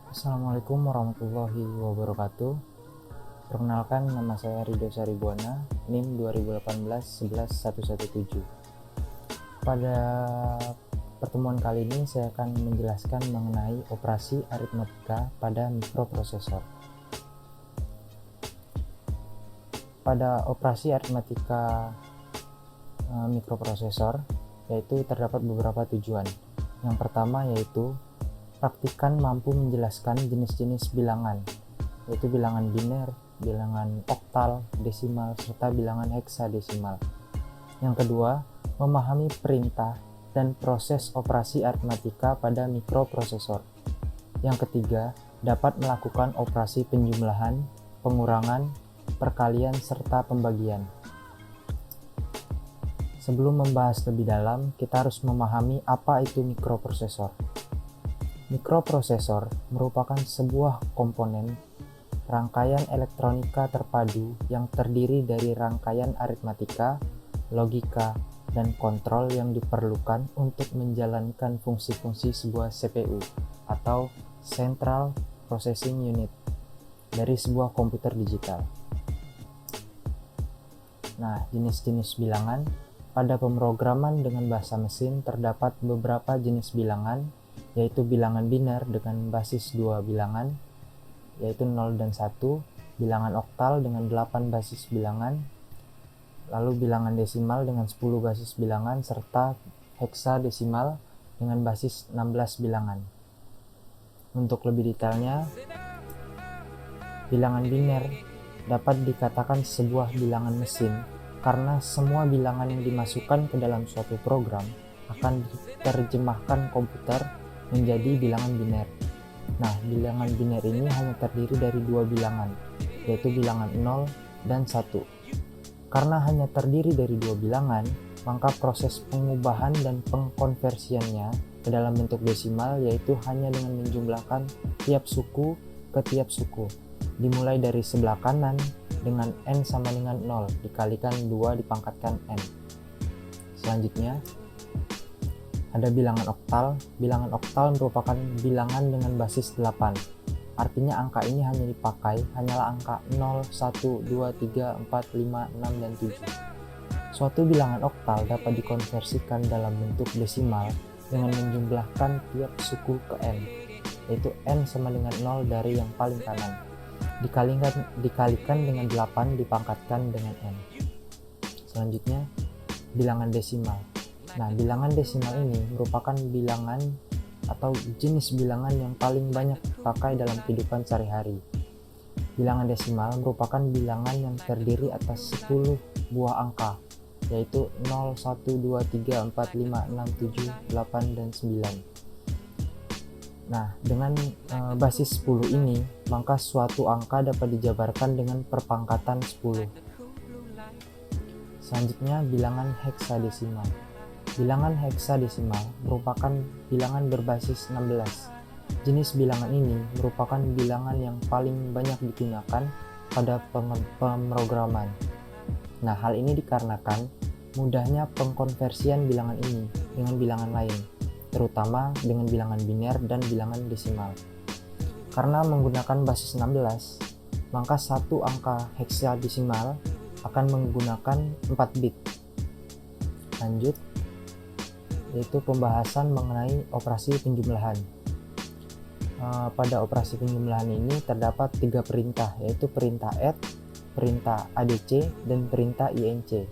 Assalamualaikum warahmatullahi wabarakatuh. Perkenalkan, nama saya Ridho Saribuana, NIM 2018-11117. Pada pertemuan kali ini saya akan menjelaskan mengenai operasi aritmatika pada mikroprosesor. Pada operasi aritmatika mikroprosesor yaitu terdapat beberapa tujuan. Yang pertama yaitu praktikan mampu menjelaskan jenis-jenis bilangan, yaitu bilangan biner, bilangan oktal, desimal, serta bilangan heksadesimal. Yang kedua, memahami perintah dan proses operasi aritmatika pada mikroprosesor. Yang ketiga, dapat melakukan operasi penjumlahan, pengurangan, perkalian, serta pembagian. Sebelum membahas lebih dalam, kita harus memahami apa itu mikroprosesor. Mikroprosesor merupakan sebuah komponen rangkaian elektronika terpadu yang terdiri dari rangkaian aritmatika, logika, dan kontrol yang diperlukan untuk menjalankan fungsi-fungsi sebuah CPU atau Central Processing Unit dari sebuah komputer digital. Nah, jenis-jenis bilangan. Pada pemrograman dengan bahasa mesin terdapat beberapa jenis bilangan, yaitu bilangan biner dengan basis 2 bilangan, yaitu 0 dan 1, bilangan oktal dengan 8 basis bilangan, lalu bilangan desimal dengan 10 basis bilangan, serta heksadesimal dengan basis 16 bilangan. Untuk lebih detailnya, bilangan biner dapat dikatakan sebuah bilangan mesin karena semua bilangan yang dimasukkan ke dalam suatu program akan diterjemahkan komputer menjadi bilangan biner. Nah, bilangan biner ini hanya terdiri dari dua bilangan, yaitu bilangan 0 dan 1. Karena hanya terdiri dari dua bilangan, maka proses pengubahan dan pengkonversiannya ke dalam bentuk desimal yaitu hanya dengan menjumlahkan tiap suku ke tiap suku, dimulai dari sebelah kanan dengan n sama dengan 0 dikalikan 2 dipangkatkan n. Selanjutnya, ada bilangan oktal. Bilangan oktal merupakan bilangan dengan basis 8. Artinya angka ini hanya dipakai hanyalah angka 0, 1, 2, 3, 4, 5, 6, dan 7. Suatu bilangan oktal dapat dikonversikan dalam bentuk desimal dengan menjumlahkan tiap suku ke n, yaitu n sama dengan 0 dari yang paling kanan, dikalikan dengan 8 dipangkatkan dengan n. Selanjutnya, bilangan desimal. Nah, bilangan desimal ini merupakan bilangan atau jenis bilangan yang paling banyak dipakai dalam kehidupan sehari-hari. Bilangan desimal merupakan bilangan yang terdiri atas 10 buah angka, yaitu 0, 1, 2, 3, 4, 5, 6, 7, 8, dan 9. Nah, dengan basis 10 ini, maka suatu angka dapat dijabarkan dengan perpangkatan 10. Selanjutnya, bilangan heksadesimal. Bilangan heksadesimal merupakan bilangan berbasis 16. Jenis bilangan ini merupakan bilangan yang paling banyak digunakan pada pemrograman. Nah, hal ini dikarenakan mudahnya pengkonversian bilangan ini dengan bilangan lain, terutama dengan bilangan biner dan bilangan desimal. Karena menggunakan basis 16, maka satu angka heksadesimal akan menggunakan 4 bit. Lanjut, yaitu pembahasan mengenai operasi penjumlahan. Pada operasi penjumlahan ini terdapat 3 perintah, yaitu perintah add, perintah ADC, dan perintah INC.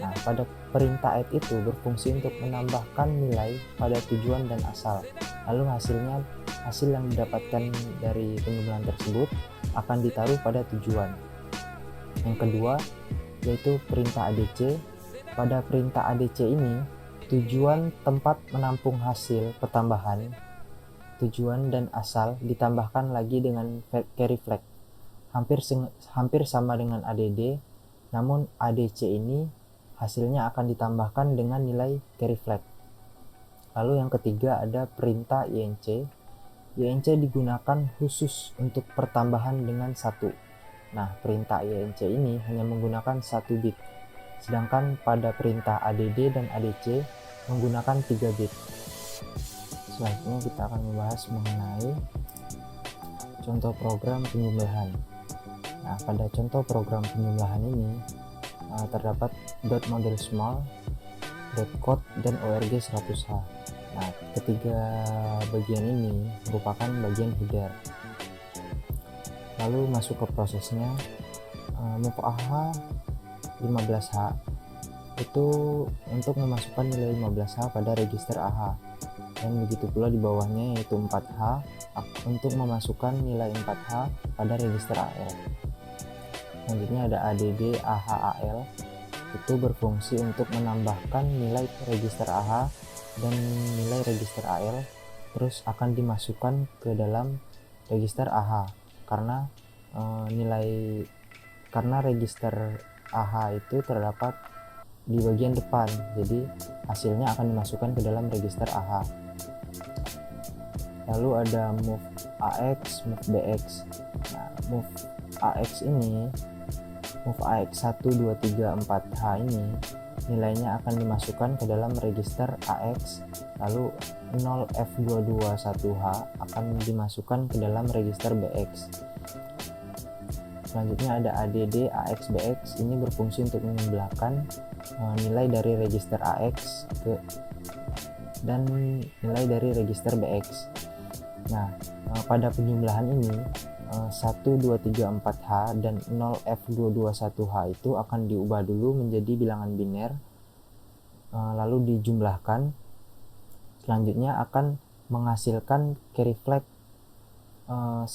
Nah, pada perintah add itu berfungsi untuk menambahkan nilai pada tujuan dan asal. Lalu hasil yang didapatkan dari penjumlahan tersebut akan ditaruh pada tujuan. Yang kedua, yaitu perintah ADC. Pada perintah ADC ini, tujuan tempat menampung hasil pertambahan, tujuan dan asal ditambahkan lagi dengan carry flag. Hampir sama dengan ADD, namun ADC ini hasilnya akan ditambahkan dengan nilai carry flag. Lalu yang ketiga ada perintah INC. INC digunakan khusus untuk pertambahan dengan 1. Nah, perintah INC ini hanya menggunakan 1 bit. Sedangkan pada perintah ADD dan ADC menggunakan 3 bit. Selanjutnya kita akan membahas mengenai contoh program penjumlahan. Nah, pada contoh program penjumlahan ini terdapat .model small, .code, dan org 100h. Nah, ketiga bagian ini merupakan bagian header. Lalu masuk ke prosesnya, move AH 15h itu untuk memasukkan nilai 15h pada register AH, dan begitu pula di bawahnya yaitu 4h untuk memasukkan nilai 4h pada register AL. Selanjutnya ada ADD AHAL, itu berfungsi untuk menambahkan nilai register AH dan nilai register AL, terus akan dimasukkan ke dalam register AH karena register AH itu terdapat di bagian depan, jadi hasilnya akan dimasukkan ke dalam register AH. Lalu ada move AX, move BX. Nah, move AX 1, 2, 3, 4H ini nilainya akan dimasukkan ke dalam register AX, lalu 0F221H akan dimasukkan ke dalam register BX. Selanjutnya ada ADD AXBX, ini berfungsi untuk menjumlahkan nilai dari register AX dan nilai dari register BX. Nah, pada penjumlahan ini 1, 2, 3, 4H dan 0F221H itu akan diubah dulu menjadi bilangan biner, lalu dijumlahkan. Selanjutnya akan menghasilkan carry flag 1,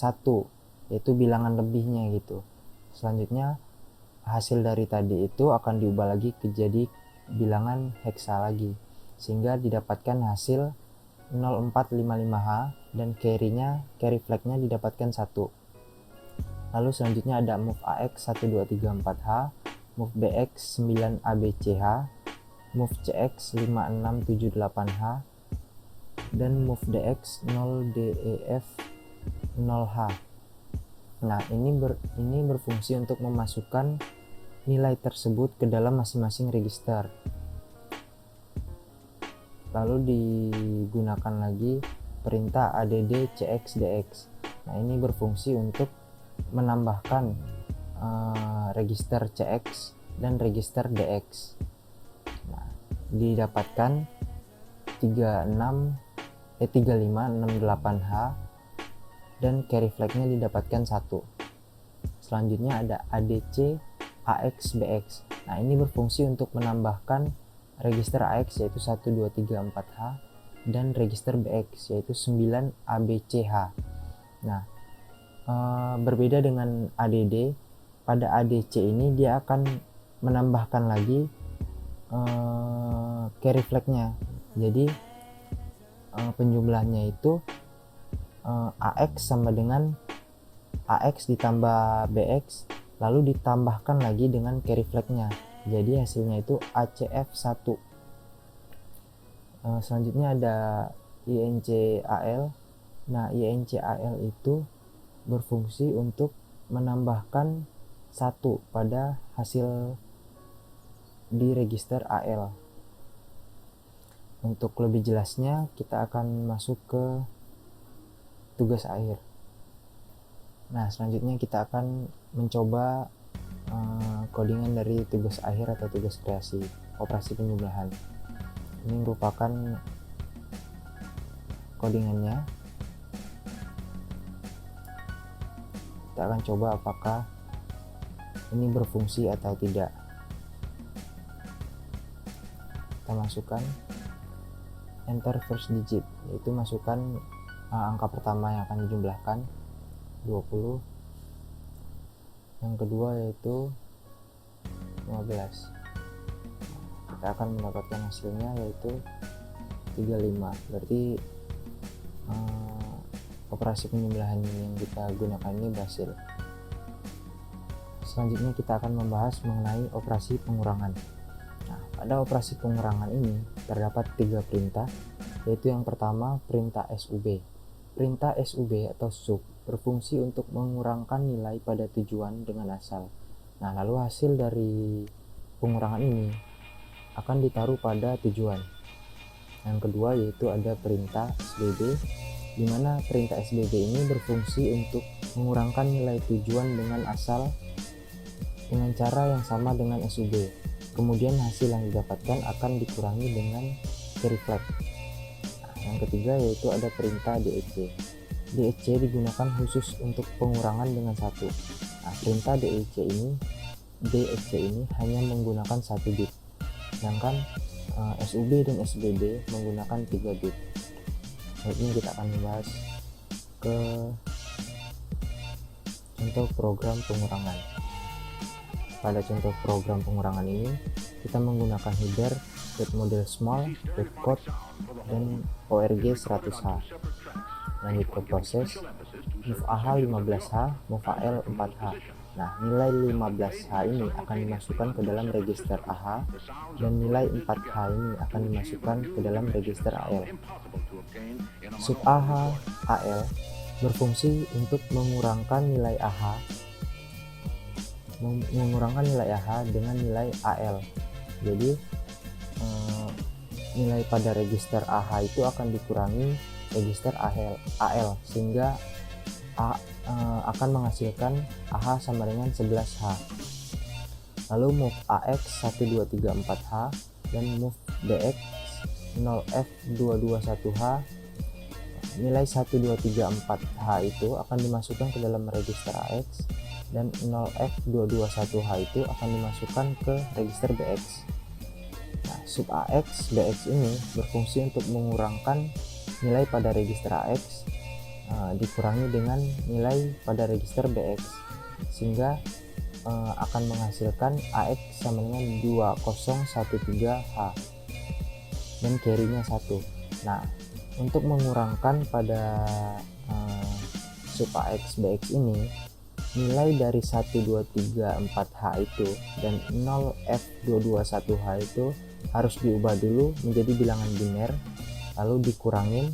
yaitu bilangan lebihnya gitu. Selanjutnya hasil dari tadi itu akan diubah lagi jadi bilangan heksa lagi, sehingga didapatkan hasil 0455H dan carry flagnya didapatkan 1. Lalu selanjutnya ada move AX 1, 2, 3, 4H, move BX 9ABCH, move CX 5, 6, 7, 8H, dan move DX 0DEF 0H. Nah, ini berfungsi untuk memasukkan nilai tersebut ke dalam masing-masing register. Lalu digunakan lagi perintah ADD CX DX. Nah, ini berfungsi untuk menambahkan register CX dan register DX. Nah, didapatkan 3568H dan carry flagnya didapatkan 1. Selanjutnya ada ADC AXBX. Nah, ini berfungsi untuk menambahkan register AX yaitu 1, 2, 3, 4H dan register BX yaitu 9ABCH. Nah, berbeda dengan ADD, pada ADC ini dia akan menambahkan lagi carry flagnya. Jadi penjumlahnya itu AX sama dengan AX ditambah BX, lalu ditambahkan lagi dengan carry flagnya, jadi hasilnya itu ACF1. Selanjutnya ada INCAL. Nah, INCAL itu berfungsi untuk menambahkan 1 pada hasil di register AL. Untuk lebih jelasnya kita akan masuk ke tugas akhir. Nah, selanjutnya kita akan mencoba codingan dari tugas akhir atau tugas kreasi operasi penjumlahan. Ini merupakan codingannya. Kita akan coba apakah ini berfungsi atau tidak. Kita masukkan enter first digit, yaitu masukkan angka pertama yang akan dijumlahkan 20, yang kedua yaitu 15. Kita akan mendapatkan hasilnya yaitu 35. Berarti operasi penjumlahan yang kita gunakan ini berhasil. Selanjutnya kita akan membahas mengenai operasi pengurangan. Nah, pada operasi pengurangan ini terdapat 3 perintah, yaitu yang pertama perintah SUB. Perintah SUB atau sub berfungsi untuk mengurangkan nilai pada tujuan dengan asal. Nah, lalu hasil dari pengurangan ini akan ditaruh pada tujuan. Yang kedua yaitu ada perintah SBB. di mana perintah SBB ini berfungsi untuk mengurangkan nilai tujuan dengan asal dengan cara yang sama dengan SUB. Kemudian hasil yang didapatkan akan dikurangi dengan carry flag. Nah, yang ketiga yaitu ada perintah DEC. DEC digunakan khusus untuk pengurangan dengan 1. Nah, perintah DEC ini hanya menggunakan 1 bit, sedangkan SUB dan SBB menggunakan 3 bit. Ini kita akan membahas ke contoh program pengurangan. Pada contoh program pengurangan ini kita menggunakan header, dot model small, dot code, dan ORG 100H. Lanjut ke proses, move AH 15H, move AL 4H. Nah, nilai 15H ini akan dimasukkan ke dalam register AH dan nilai 4H ini akan dimasukkan ke dalam register AL. Sub AH AL berfungsi untuk mengurangkan nilai AH dengan nilai AL. Jadi nilai pada register AH itu akan dikurangi register AL sehingga akan menghasilkan AH sama dengan 11H. Lalu move AX 1234H dan move BX 0F221H. Nilai 1234H itu akan dimasukkan ke dalam register AX dan 0F221H itu akan dimasukkan ke register BX. Nah, sub AX BX ini berfungsi untuk mengurangkan nilai pada register AX dikurangi dengan nilai pada register BX sehingga akan menghasilkan AX sama dengan 2013H dan carry-nya 1. Nah, untuk mengurangkan pada sub AX BX ini, nilai dari 1234H itu dan 0F221H itu harus diubah dulu menjadi bilangan biner, lalu dikurangin,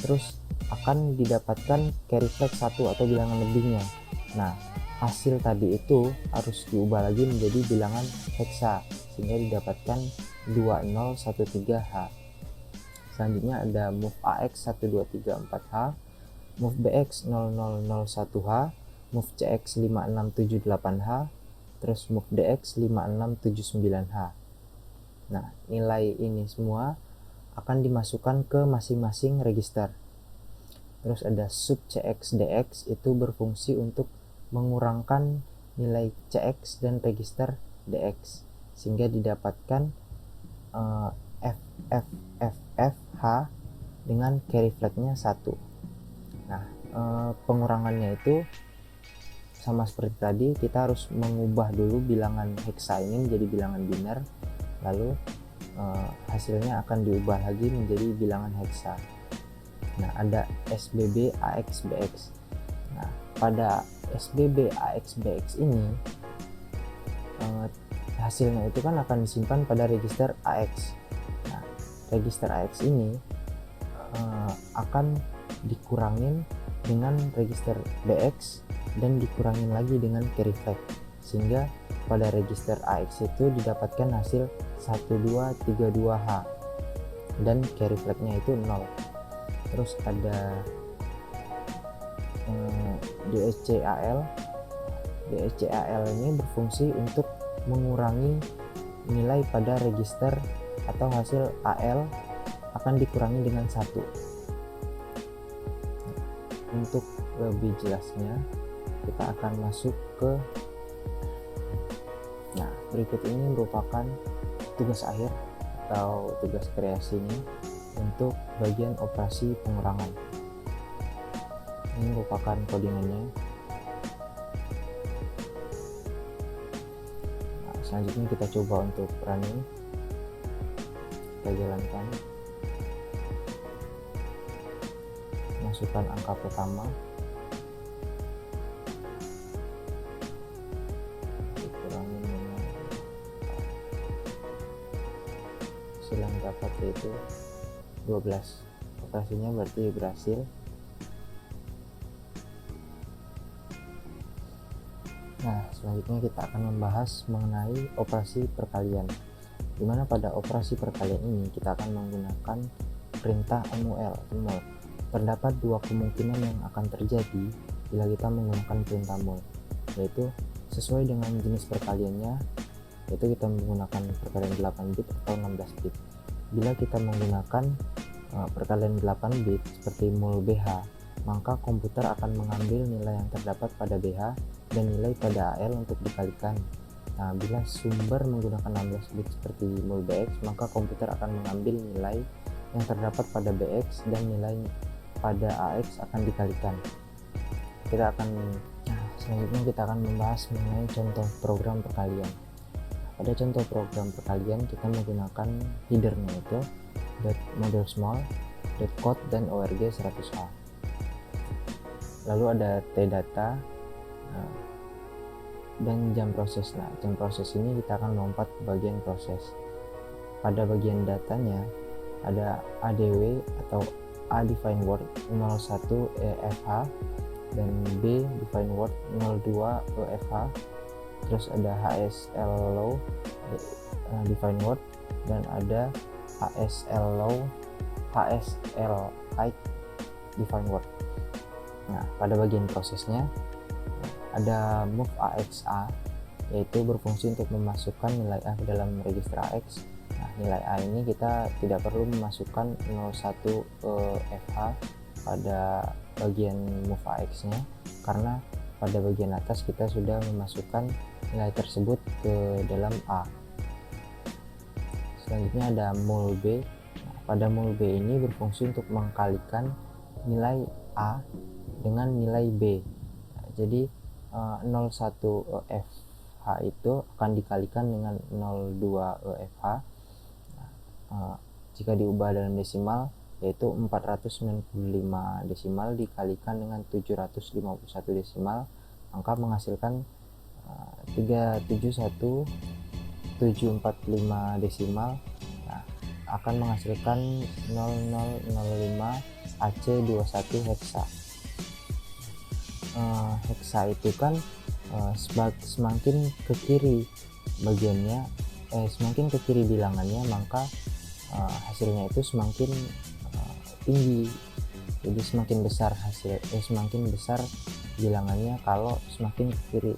terus akan didapatkan carry flag 1 atau bilangan lebihnya. Nah, hasil tadi itu harus diubah lagi menjadi bilangan heksa sehingga didapatkan 2013H. Selanjutnya ada move AX 1234H, move BX 0001H, move CX 5678H, terus move DX 5679H. Nah, nilai ini semua akan dimasukkan ke masing-masing register. Terus ada sub CX DX itu berfungsi untuk mengurangkan nilai CX dan register DX sehingga didapatkan FFFFH dengan carry flagnya 1. Nah, pengurangannya itu sama seperti tadi, kita harus mengubah dulu bilangan heksa ini menjadi bilangan biner, lalu hasilnya akan diubah lagi menjadi bilangan heksa. Nah, ada SBB AX BX. Nah, pada SBB AX BX ini hasilnya itu kan akan disimpan pada register AX. Nah, register AX ini akan dikurangin dengan register BX dan dikurangin lagi dengan carry flag sehingga pada register AX itu didapatkan hasil 1232H dan carry flagnya itu 0. Terus ada DSCAL. DSCAL ini berfungsi untuk mengurangi nilai pada register atau hasil AL akan dikurangi dengan 1. Untuk lebih jelasnya kita akan masuk ke berikut ini merupakan tugas akhir atau tugas kreasinya untuk bagian operasi pengurangan. Ini merupakan codingannya. Nah, selanjutnya kita coba untuk running. Kita jalankan. Masukkan angka pertama. Dikurangi dengan hasil yang dapat yaitu 12. Operasinya berarti berhasil. Nah, selanjutnya kita akan membahas mengenai operasi perkalian, di mana pada operasi perkalian ini kita akan menggunakan perintah MUL. Terdapat dua kemungkinan yang akan terjadi bila kita menggunakan perintah mul, yaitu sesuai dengan jenis perkaliannya, yaitu kita menggunakan perkalian 8 bit atau 16 bit. Bila kita menggunakan perkalian 8 bit seperti mul BH, maka komputer akan mengambil nilai yang terdapat pada BH dan nilai pada AL untuk dikalikan. Nah, bila sumber menggunakan 16 bit seperti mul BX, maka komputer akan mengambil nilai yang terdapat pada BX dan nilai pada AX akan dikalikan. Selanjutnya kita akan membahas mengenai contoh program perkalian. Pada contoh program perkalian kita menggunakan headernya itu .model small, .code dan org 100h. Lalu ada tdata dan jam proses. Nah, jam proses ini kita akan lompat ke bagian proses. Pada bagian datanya ada ADW atau A define word 01 EFH dan B define word 02 EFH. Terus ada HSL low define word dan ada HSL low, HSL high define word. Nah, pada bagian prosesnya ada move AXA, yaitu berfungsi untuk memasukkan nilai A ke dalam register AX. Nah, nilai A ini kita tidak perlu memasukkan 01 FH pada bagian move AX nya, karena pada bagian atas kita sudah memasukkan nilai tersebut ke dalam A. Selanjutnya ada mul B. Nah, pada mul B ini berfungsi untuk mengkalikan nilai A dengan nilai B. Nah, jadi 01 FH itu akan dikalikan dengan 02 FH. Jika diubah dalam desimal, yaitu 495 desimal dikalikan dengan 751 desimal, maka menghasilkan 371745 desimal. Nah, akan menghasilkan 0005 AC21 heksa. Heksa itu kan semakin ke kiri bagiannya, semakin ke kiri bilangannya, maka hasilnya itu semakin tinggi. Jadi semakin besar semakin besar bilangannya kalau semakin ke kiri.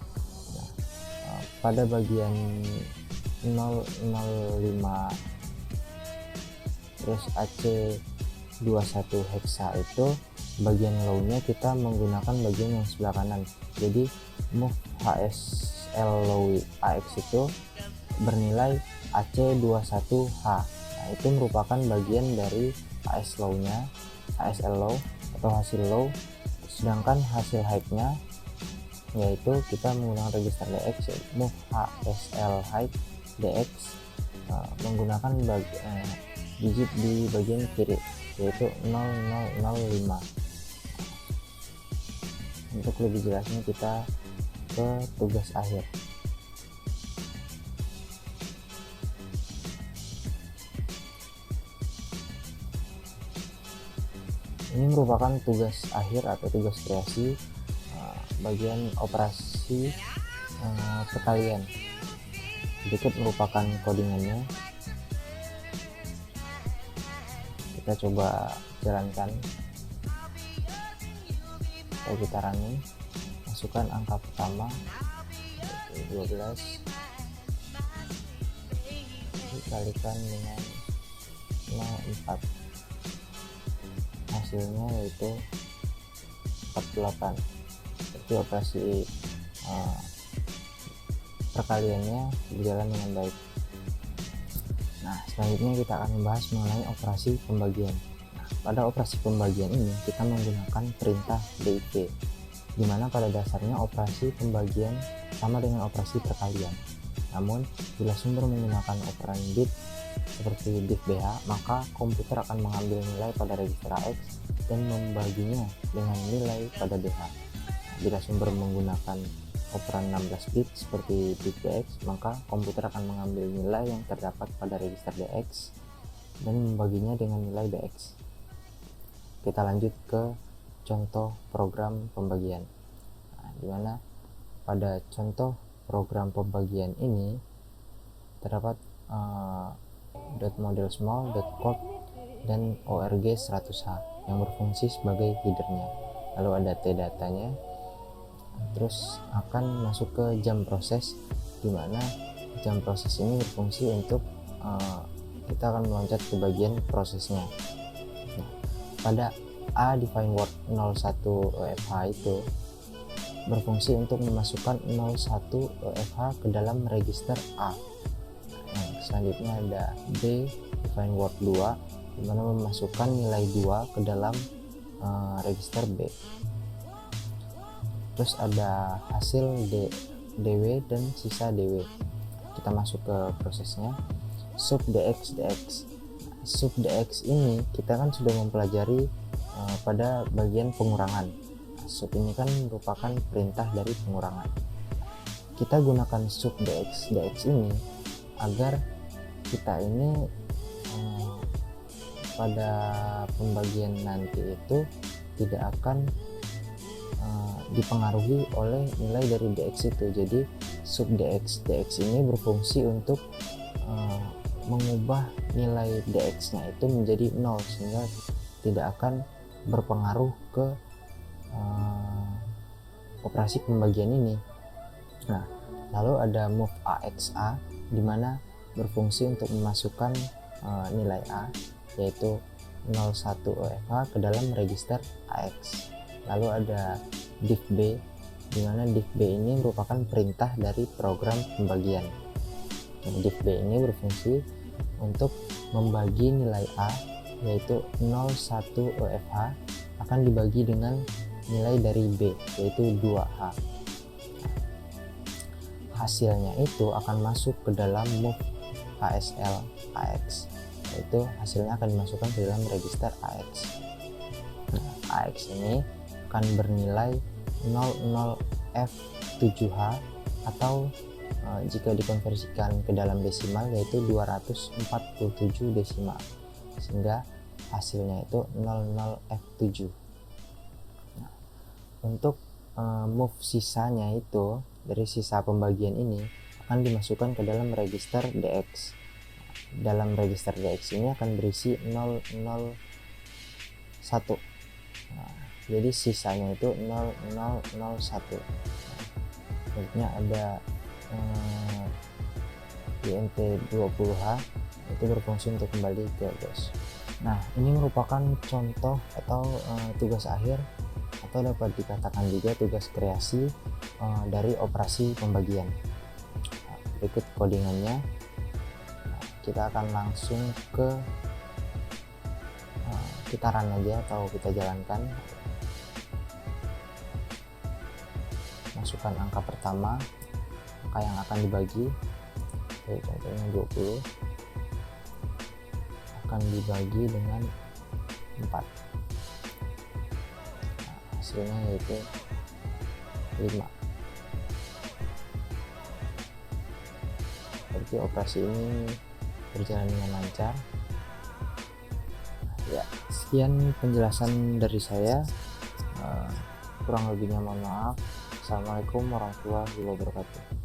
Nah, pada bagian 005 terus AC21 heksa itu bagian low-nya kita menggunakan bagian yang sebelah kanan. Jadi move HSL low AX itu bernilai AC21H. Nah, itu merupakan bagian dari AS low-nya, HSL low atau hasil low. Sedangkan hasil high-nya yaitu kita menggunakan register DX, move HSL high DX menggunakan digit di bagian kiri, yaitu 0005. Untuk lebih jelasnya kita ke tugas akhir. Ini merupakan tugas akhir atau tugas kreasi bagian operasi perkalian. Berikut merupakan codingannya. Kita coba jalankan. Kita running, masukkan angka pertama yaitu 12 dikalikan dengan 04, hasilnya yaitu 48. Jadi operasi perkaliannya berjalan dengan baik. Nah, selanjutnya kita akan membahas mengenai operasi pembagian. Pada operasi pembagian ini kita menggunakan perintah DIP, di mana pada dasarnya operasi pembagian sama dengan operasi perkalian. Namun bila sumber menggunakan operan bit seperti bit BH, maka komputer akan mengambil nilai pada register AX dan membaginya dengan nilai pada BH. Bila sumber menggunakan operan 16 bit seperti bit BX, maka komputer akan mengambil nilai yang terdapat pada register DX dan membaginya dengan nilai BX. Kita lanjut ke contoh program pembagian. Nah, di mana pada contoh program pembagian ini terdapat .model small, .code dan org 100h. yang berfungsi sebagai headernya. Lalu ada T datanya, terus akan masuk ke jam proses, di mana jam proses ini berfungsi untuk kita akan meloncat ke bagian prosesnya. Nah, pada A define word 01 EFH itu berfungsi untuk memasukkan 01 EFH ke dalam register A. Nah, selanjutnya ada B define word 2, di mana memasukkan nilai 2 ke dalam register B. Terus ada hasil DW dan sisa DW. Kita masuk ke prosesnya. Sub DX. Sub DX ini kita kan sudah mempelajari pada bagian pengurangan. Sub ini kan merupakan perintah dari pengurangan. Kita gunakan sub DX ini agar kita ini pada pembagian nanti itu tidak akan dipengaruhi oleh nilai dari DX itu. Jadi sub DX ini berfungsi untuk mengubah nilai DX nya itu menjadi 0, sehingga tidak akan berpengaruh ke operasi pembagian ini. Nah, lalu ada move AXA, di mana berfungsi untuk memasukkan nilai A, yaitu 01 EFH ke dalam register AX. Lalu ada div B, di mana div B ini merupakan perintah dari program pembagian. Div B ini berfungsi untuk membagi nilai A, yaitu 01 EFH akan dibagi dengan nilai dari B, yaitu 2H. Hasilnya itu akan masuk ke dalam move ASL AX, yaitu hasilnya akan dimasukkan ke dalam register AX. Nah, AX ini akan bernilai 00F7H, atau jika dikonversikan ke dalam desimal yaitu 247 desimal, sehingga hasilnya itu 00F7. Nah, untuk move sisanya itu dari sisa pembagian ini akan dimasukkan ke dalam register DX. Dalam register DX ini akan berisi 001. Nah, jadi sisanya itu 0001. Selanjutnya ada INT20H, itu berfungsi untuk kembali ke DOS. Nah, ini merupakan contoh atau tugas akhir, atau dapat dikatakan juga tugas kreasi dari operasi pembagian. Nah, berikut codingannya. Kita akan langsung ke kita run aja atau kita jalankan. Masukkan angka pertama, angka yang akan dibagi, contohnya 20, akan dibagi dengan 4. Nah, hasilnya yaitu 5. Berarti operasi ini berjalan dengan lancar. Ya, sekian penjelasan dari saya. Kurang lebihnya mohon maaf. Assalamualaikum warahmatullahi wabarakatuh.